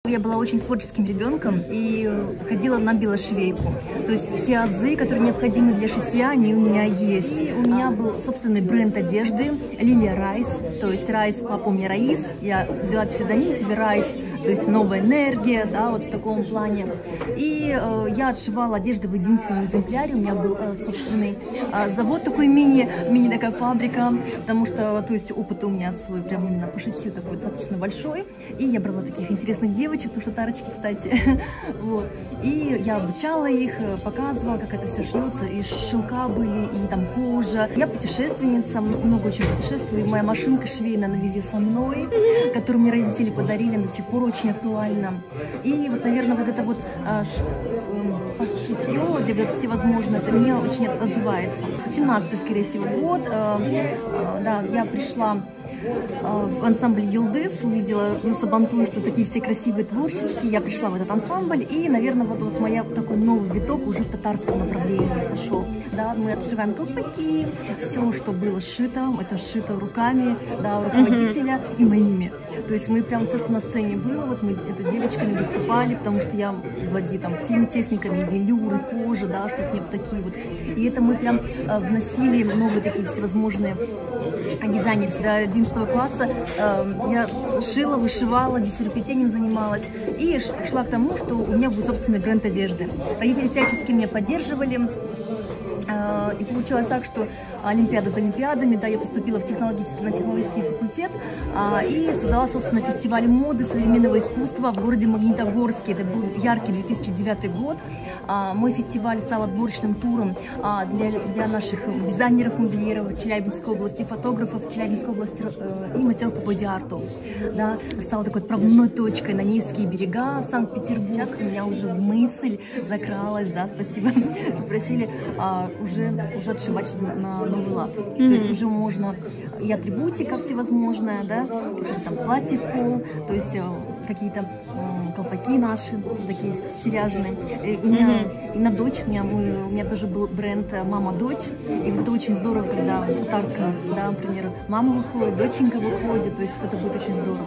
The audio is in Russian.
Я была очень творческим ребенком и ходила на белошвейку. То есть все азы, которые необходимы для шитья, они у меня есть. У меня был собственный бренд одежды Лилия Райс. То есть Райс, папа у меня Раис. Я взяла псевдоним себе Райс. То есть новая энергия, да, вот в таком плане. И я отшивала одежду в единственном экземпляре. У меня был собственный завод такой мини такая фабрика, потому что, то есть опыт у меня свой прям именно по шитью такой достаточно большой. И я брала таких интересных девочек, тоже татарочки, кстати. Вот. И я обучала их, показывала, как это все шьется. И шелка были, и там кожа. Я путешественница, много очень путешествую. И моя машинка швейная на везде со мной, которую мне родители подарили, до сих пор очень актуально. И вот, наверное, вот это вот шитье, где вот всевозможное, это мне очень отзывается. 17-й, скорее всего, год. Да, я пришла в ансамбль Йылдыз, увидела на Сабантуе, что такие все красивые, творческие. Я пришла в этот ансамбль, и, наверное, вот моя такой новый виток уже в татарском направлении пошел. Да, мы отшиваем туфаки, все, что было сшито, это сшито руками, да, руководителя и моими. То есть мы прям все, что на сцене было, вот мы это девочками выступали, потому что я владею там всеми техниками, велюры, кожи, да, что-то вот такие вот. И это мы прям вносили новые такие всевозможные дизайнерские, да, 11 класса я шила, вышивала, бисероплетением занималась и шла к тому, что у меня будет собственный бренд одежды. Родители всячески меня поддерживали. И получилось так, что олимпиада за олимпиадами, да, я поступила на технологический факультет и создала, собственно, фестиваль моды современного искусства в городе Магнитогорске. Это был яркий 2009 год. Мой фестиваль стал отборочным туром для наших дизайнеров, модельеров Челябинской области, фотографов Челябинской области и мастеров по боди-арту. Да, стала такой отправной точкой на Невские берега в Санкт-Петербург. Сейчас у меня уже мысль закралась, да, спасибо, попросили уже отшивать на новый лад. То есть уже можно и атрибутика всевозможная, да, там платье в пол, то есть какие-то колпаки наши, такие стиляжные. И у меня и на дочь, у меня тоже был бренд «Мама-дочь», и вот это очень здорово, когда в татарском, да, например, мама выходит, доченька выходит, то есть это будет очень здорово.